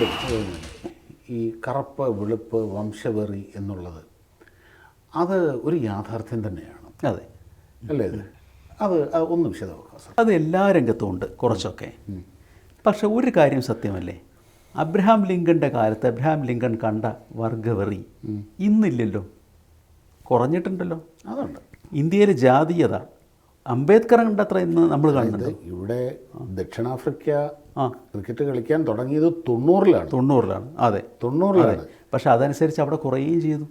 രാജ്യങ്ങളിൽ ഈ കറുപ്പ് വെളുപ്പ് വംശവെറി എന്നുള്ളത് അത് ഒരു യാഥാർത്ഥ്യം തന്നെയാണ്. അതെ അല്ലേ? അത് ഒന്ന് വിശദമാക്കാം സാർ. അത് എല്ലാ രംഗത്തും ഉണ്ട് കുറച്ചൊക്കെ. പക്ഷെ ഒരു കാര്യം സത്യമല്ലേ, അബ്രഹാം ലിങ്കൻ്റെ കാലത്ത് അബ്രഹാം ലിങ്കൺ കണ്ട വർഗവെറി ഇന്നില്ലല്ലോ, കുറഞ്ഞിട്ടുണ്ടല്ലോ. അതുണ്ട്. ഇന്ത്യയിലെ ജാതീയത അംബേദ്കർ കണ്ടത്ര ഇന്ന് നമ്മൾ കാണുന്നത്. ഇവിടെ ദക്ഷിണാഫ്രിക്ക ക്രിക്കറ്റ് കളിക്കാൻ തുടങ്ങിയത് 90-ലാണ്. അതെ 90-ലാണ്. പക്ഷെ അതനുസരിച്ച് അവിടെ കുറയുകയും ചെയ്തു.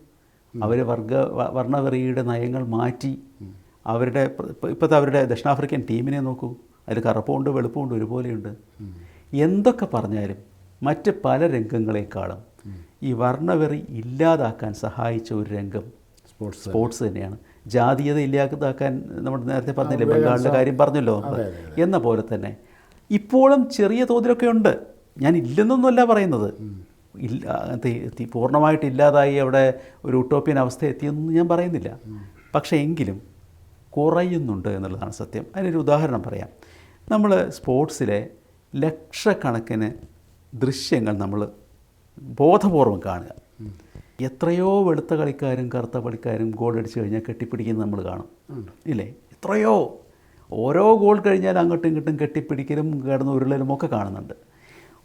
അവർ വർണ്ണവെറിയുടെ നയങ്ങൾ മാറ്റി. അവരുടെ ഇപ്പോഴത്തെ അവരുടെ ദക്ഷിണാഫ്രിക്കൻ ടീമിനെ നോക്കൂ, അതിൽ കറുപ്പുണ്ട് വെളുപ്പുണ്ട് ഒരുപോലെയുണ്ട്. എന്തൊക്കെ പറഞ്ഞാലും മറ്റ് പല രംഗങ്ങളെക്കാളും ഈ വർണ്ണവെറി ഇല്ലാതാക്കാൻ സഹായിച്ച ഒരു രംഗം സ്പോർട്സ് തന്നെയാണ്. ജാതീയത ഇല്ലാതാക്കാൻ നമ്മൾ നേരത്തെ പറഞ്ഞില്ലേ, ബംഗാളിൻ്റെ കാര്യം പറഞ്ഞല്ലോ. എന്ന പോലെ തന്നെ ഇപ്പോഴും ചെറിയ തോതിലൊക്കെ ഉണ്ട്. ഞാൻ ഇല്ലെന്നൊന്നുമല്ല പറയുന്നത്, പൂർണ്ണമായിട്ട് ഇല്ലാതായി അവിടെ ഒരു ഉട്ടോപ്യൻ അവസ്ഥ എത്തിയെന്നൊന്നും ഞാൻ പറയുന്നില്ല. പക്ഷേ എങ്കിലും കുറയുന്നുണ്ട് എന്നുള്ളതാണ് സത്യം. അതിനൊരു ഉദാഹരണം പറയാം. നമ്മൾ സ്പോർട്സിലെ ലക്ഷക്കണക്കിന് ദൃശ്യങ്ങൾ നമ്മൾ ബോധപൂർവം കാണുക. എത്രയോ വെളുത്ത കളിക്കാരും കറുത്ത കളിക്കാരും ഗോൾ അടിച്ചു കഴിഞ്ഞാൽ കെട്ടിപ്പിടിക്കുന്നത് നമ്മൾ കാണും, ഇല്ലേ? എത്രയോ, ഓരോ ഗോൾ കഴിഞ്ഞാൽ അങ്ങോട്ടും ഇങ്ങോട്ടും കെട്ടിപ്പിടിക്കലും കിടന്ന് ഉരുളലും ഒക്കെ കാണുന്നുണ്ട്.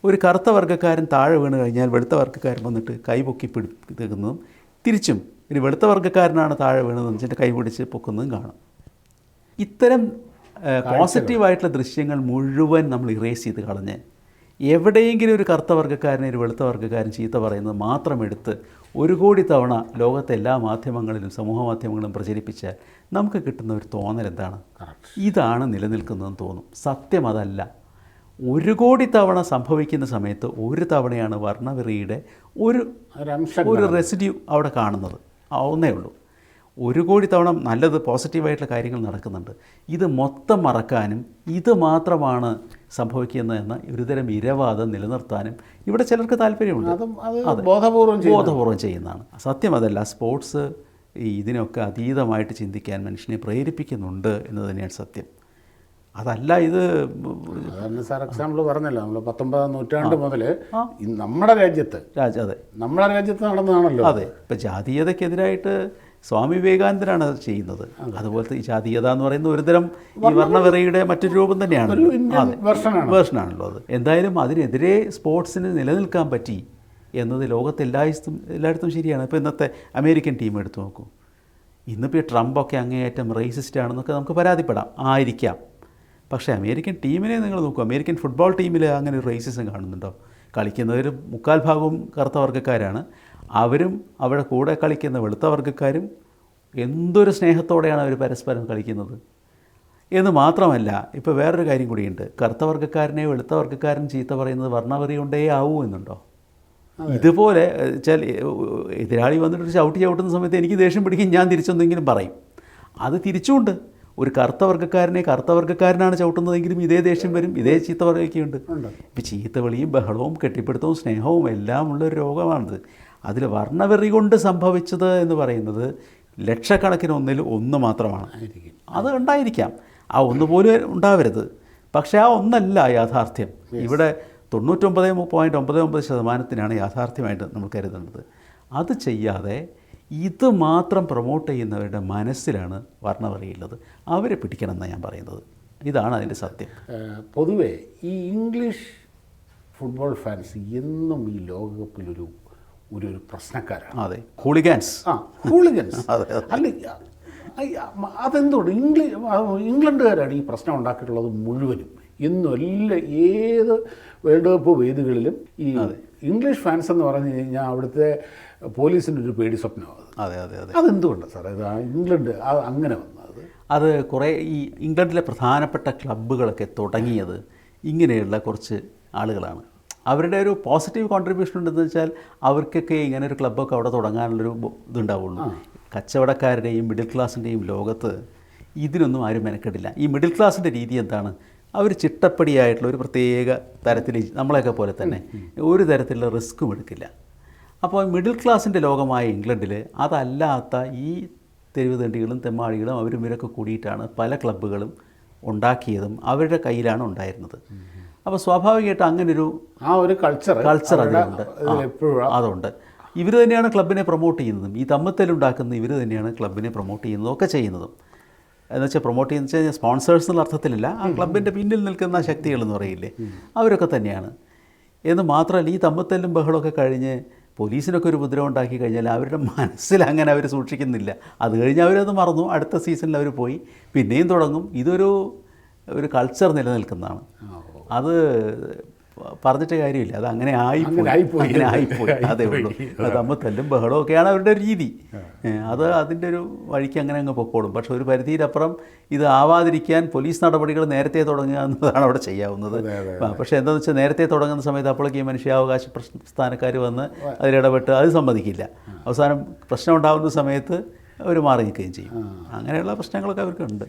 ഒരു കറുത്ത വർഗ്ഗക്കാരൻ താഴെ വീണ് കഴിഞ്ഞാൽ വെളുത്ത വർഗ്ഗക്കാരൻ വന്നിട്ട് കൈ പൊക്കി പിടിക്കുന്നതും തിരിച്ചും ഒരു വെളുത്ത വർഗ്ഗക്കാരനാണ് താഴെ വീണതെന്ന് വെച്ചിട്ട് കൈ പിടിച്ച് പൊക്കുന്നതും കാണും. ഇത്തരം പോസിറ്റീവായിട്ടുള്ള ദൃശ്യങ്ങൾ മുഴുവൻ നമ്മൾ ഇറേസ് ചെയ്ത് കളഞ്ഞ് എവിടെയെങ്കിലും ഒരു കറുത്ത വർഗ്ഗക്കാരനെ ഒരു വെളുത്ത വർഗ്ഗക്കാരൻ ചീത്ത പറയുന്നത് മാത്രം എടുത്ത് 1 കോടി തവണ ലോകത്തെ എല്ലാ മാധ്യമങ്ങളിലും സമൂഹ മാധ്യമങ്ങളിലും പ്രചരിപ്പിച്ചാൽ നമുക്ക് കിട്ടുന്ന ഒരു തോന്നൽ എന്താണ്? ഇതാണ് നിലനിൽക്കുന്നതെന്ന് തോന്നും. സത്യം അതല്ല. 1 കോടി തവണ സംഭവിക്കുന്ന സമയത്ത് ഒരു തവണയാണ് വർണ്ണവെറിയുടെ ഒരു റെസിഡ്യൂ അവിടെ കാണുന്നത്. ഒന്നേ ഉള്ളൂ. 1 കോടി തവണ നല്ലത് പോസിറ്റീവായിട്ടുള്ള കാര്യങ്ങൾ നടക്കുന്നുണ്ട്. ഇത് മൊത്തം മറക്കാനും ഇത് മാത്രമാണ് സംഭവിക്കുന്നതെന്ന ഒരുതരം ഇരവാദം നിലനിർത്താനും ഇവിടെ ചിലർക്ക് താല്പര്യമുണ്ട്. അത് ബോധപൂർവം ചെയ്യുന്നതാണ്. സത്യം അതല്ല. സ്പോർട്സ് ഇതിനൊക്കെ അതീതമായിട്ട് ചിന്തിക്കാൻ മനുഷ്യനെ പ്രേരിപ്പിക്കുന്നുണ്ട് എന്ന് തന്നെയാണ് സത്യം. അതല്ല ഇത് സാർ എക്സാമ്പിൾ പറഞ്ഞല്ലോ, നമ്മൾ 19-ാം നൂറ്റാണ്ട് മുതൽ നമ്മുടെ രാജ്യത്ത് നടന്നതാണല്ലോ. അതെ. ഇപ്പം ജാതീയതയ്ക്കെതിരായിട്ട് സ്വാമി വിവേകാനന്ദനാണ് ചെയ്യുന്നത്. അതുപോലത്തെ ഈ ജാതീയത എന്ന് പറയുന്ന ഒരുതരം ഈ വർണ്ണവെറിയുടെ മറ്റൊരു രൂപം തന്നെയാണ്, വേർഷനാണല്ലോ അത്. എന്തായാലും അതിനെതിരെ സ്പോർട്സിന് നിലനിൽക്കാൻ പറ്റി എന്നത് എല്ലായിടത്തും ശരിയാണ്. ഇപ്പോൾ ഇന്നത്തെ അമേരിക്കൻ ടീം എടുത്തു നോക്കൂ. ഇന്നിപ്പോൾ ട്രംപൊക്കെ അങ്ങേയറ്റം റേസിസ്റ്റ് ആണെന്നൊക്കെ നമുക്ക് പരാതിപ്പെടാം, ആയിരിക്കാം. പക്ഷേ അമേരിക്കൻ ടീമിനെ നിങ്ങൾ നോക്കൂ. അമേരിക്കൻ ഫുട്ബോൾ ടീമിൽ അങ്ങനെ ഒരു റേസിസം കാണുന്നുണ്ടോ? കളിക്കുന്നവർ 3/4 ഭാഗവും കറുത്ത വർഗ്ഗക്കാരാണ്. അവരും അവിടെ കൂടെ കളിക്കുന്ന വെളുത്ത വർഗ്ഗക്കാരും എന്തൊരു സ്നേഹത്തോടെയാണ് അവർ പരസ്പരം കളിക്കുന്നത് എന്ന് മാത്രമല്ല, ഇപ്പോൾ വേറൊരു കാര്യം കൂടിയുണ്ട്. കറുത്ത വർഗ്ഗക്കാരനെ വെളുത്ത വർഗ്ഗക്കാരൻ ചീത്ത പറയുന്നത് വർണ്ണവെറി കൊണ്ടേ ആവൂ എന്നുണ്ടോ? ഇതുപോലെ എതിരാളി വന്നിട്ട് ചവിട്ടുന്ന സമയത്ത് എനിക്ക് ദേഷ്യം പിടിക്കും, ഞാൻ തിരിച്ചൊന്നെങ്കിലും പറയും. അത് തിരിച്ചുകൊണ്ട് ഒരു കറുത്ത വർഗ്ഗക്കാരനെ കറുത്ത വർഗ്ഗക്കാരനാണ് ചവിട്ടുന്നതെങ്കിലും ഇതേ ദേഷ്യം വരും, ഇതേ ചീത്ത പറയുകയുണ്ട്. ഇപ്പോൾ ചീത്തവിളിയും ബഹളവും കെട്ടിപ്പിടുത്തവും സ്നേഹവും എല്ലാം ഉള്ളൊരു രോഗമാണിത്. അതിൽ വർണ്ണവെറി കൊണ്ട് സംഭവിച്ചത് എന്ന് പറയുന്നത് ലക്ഷക്കണക്കിന് ഒന്ന് മാത്രമാണ്. അത് ഉണ്ടായിരിക്കാം, ആ ഒന്ന് പോലും ഉണ്ടാവരുത്. പക്ഷേ ആ ഒന്നല്ല യാഥാർത്ഥ്യം. ഇവിടെ 99.99% യാഥാർത്ഥ്യമായിട്ട് നമ്മൾ കരുതേണ്ടത്. അത് ചെയ്യാതെ ഇത് മാത്രം പ്രൊമോട്ട് ചെയ്യുന്നവരുടെ മനസ്സിലാണ് വർണ്ണവെറിയുള്ളത്. അവരെ പിടിക്കണം എന്നാണ് ഞാൻ പറയുന്നത്. ഇതാണ് അതിൻ്റെ സത്യം. പൊതുവേ ഈ ഇംഗ്ലീഷ് ഫുട്ബോൾ ഫാൻസ് എന്നും ഈ ലോകകപ്പിലൊരു പ്രശ്നക്കാരാണ്. അതെ, ഹൂളിഗാൻസ്. അല്ല, അതെന്തുകൊണ്ട് ഇംഗ്ലണ്ടുകാരാണ് ഈ പ്രശ്നം ഉണ്ടാക്കിയിട്ടുള്ളത് മുഴുവനും. എന്നും ഏത് വേൾഡ് കപ്പ് വേദികളിലും ഈ ഇംഗ്ലീഷ് ഫാൻസ് എന്ന് പറഞ്ഞു കഴിഞ്ഞാൽ അവിടുത്തെ പോലീസിൻ്റെ ഒരു പേടി സ്വപ്നമാണ്. അതെന്തുകൊണ്ടാണ് സാർ ഇംഗ്ലണ്ട് അങ്ങനെ വന്നത്? അത് കുറേ ഈ ഇംഗ്ലണ്ടിലെ പ്രധാനപ്പെട്ട ക്ലബ്ബുകളൊക്കെ തുടങ്ങിയത് ഇങ്ങനെയുള്ള കുറച്ച് ആളുകളാണ്. അവരുടെ ഒരു പോസിറ്റീവ് കോൺട്രിബ്യൂഷൻ ഉണ്ടെന്ന് വെച്ചാൽ അവർക്കൊക്കെ ഇങ്ങനെ ഒരു ക്ലബ്ബൊക്കെ അവിടെ തുടങ്ങാനുള്ളൊരു ഇതുണ്ടാവുള്ളൂ. കച്ചവടക്കാരുടെയും മിഡിൽ ക്ലാസിൻ്റെയും ലോകത്ത് ഇതിനൊന്നും ആരും മെനക്കെടില്ല. ഈ മിഡിൽ ക്ലാസിൻ്റെ രീതി എന്താണ്? അവർ ചിട്ടപ്പടിയായിട്ടുള്ള ഒരു പ്രത്യേക തരത്തിൽ, നമ്മളെയൊക്കെ പോലെ തന്നെ ഒരു തരത്തിലുള്ള റിസ്ക്കും എടുക്കില്ല. അപ്പോൾ മിഡിൽ ക്ലാസിൻ്റെ ലോകമായ ഇംഗ്ലണ്ടിൽ അതല്ലാത്ത ഈ തെരുവ് തണ്ടികളും തെമ്മാടികളും അവരും ഇവരൊക്കെ കൂടിയിട്ടാണ് പല ക്ലബ്ബുകളും ഉണ്ടാക്കിയതും അവരുടെ കയ്യിലാണ് ഉണ്ടായിരുന്നത്. അപ്പോൾ സ്വാഭാവികമായിട്ട് അങ്ങനൊരു ആ ഒരു കൾച്ചർ അതിലുണ്ട്. എപ്പോഴും അതുണ്ട്. ഇവർ തന്നെയാണ് ക്ലബിനെ പ്രൊമോട്ട് ചെയ്യുന്നതും, ഈ തമ്മിത്തല്ലുണ്ടാക്കുന്ന ഇവർ തന്നെയാണ് ക്ലബിനെ പ്രൊമോട്ട് ചെയ്യുന്നതും ഒക്കെ ചെയ്യുന്നതും. എന്ന് വെച്ചാൽ പ്രൊമോട്ട് ചെയ്യുന്നത് വെച്ചാൽ സ്പോൺസേഴ്സ് എന്നുള്ള അർത്ഥത്തിലല്ല, ആ ക്ലബിൻ്റെ പിന്നിൽ നിൽക്കുന്ന ശക്തികളെന്ന് പറയില്ലേ, അവരൊക്കെ തന്നെയാണ്. എന്ന് മാത്രമല്ല, ഈ തമ്മിത്തല്ലും ബഹളമൊക്കെ കഴിഞ്ഞ് പോലീസിനൊക്കെ ഒരു ഉപദ്രവം ഉണ്ടാക്കി കഴിഞ്ഞാൽ അവരുടെ മനസ്സിൽ അങ്ങനെ അവർ സൂക്ഷിക്കുന്നില്ല. അത് കഴിഞ്ഞ് അവരത് മറന്നു, അടുത്ത സീസണിൽ അവർ പോയി പിന്നെയും തുടങ്ങും. ഇതൊരു കൾച്ചർ നിലനിൽക്കുന്നതാണ്. അത് പറഞ്ഞിട്ട് കാര്യമില്ല, അത് അങ്ങനെ ആയിപ്പോയി. അതേ ഉള്ളൂ. തമ്മിൽ തല്ലും ബഹളമൊക്കെയാണ് അവരുടെ ഒരു രീതി. അത് അതിൻ്റെ ഒരു വഴിക്ക് അങ്ങനെ അങ്ങ് പൊക്കോളും. പക്ഷെ ഒരു പരിധിയിലപ്പുറം ഇത് ആവാതിരിക്കാൻ പോലീസ് നടപടികൾ നേരത്തെ തുടങ്ങുക എന്നതാണ് അവിടെ ചെയ്യാവുന്നത്. പക്ഷേ എന്താണെന്ന് വെച്ചാൽ നേരത്തെ തുടങ്ങുന്ന സമയത്ത് അപ്പോഴേക്ക് ഈ മനുഷ്യാവകാശ പ്രസ്ഥാനക്കാർ വന്ന് അതിലിടപെട്ട് അത് സമ്മതിക്കില്ല. അവസാനം പ്രശ്നം ഉണ്ടാകുന്ന സമയത്ത് അവർ മാറി നിൽക്കുകയും ചെയ്യും. അങ്ങനെയുള്ള പ്രശ്നങ്ങളൊക്കെ അവർക്കുണ്ട്.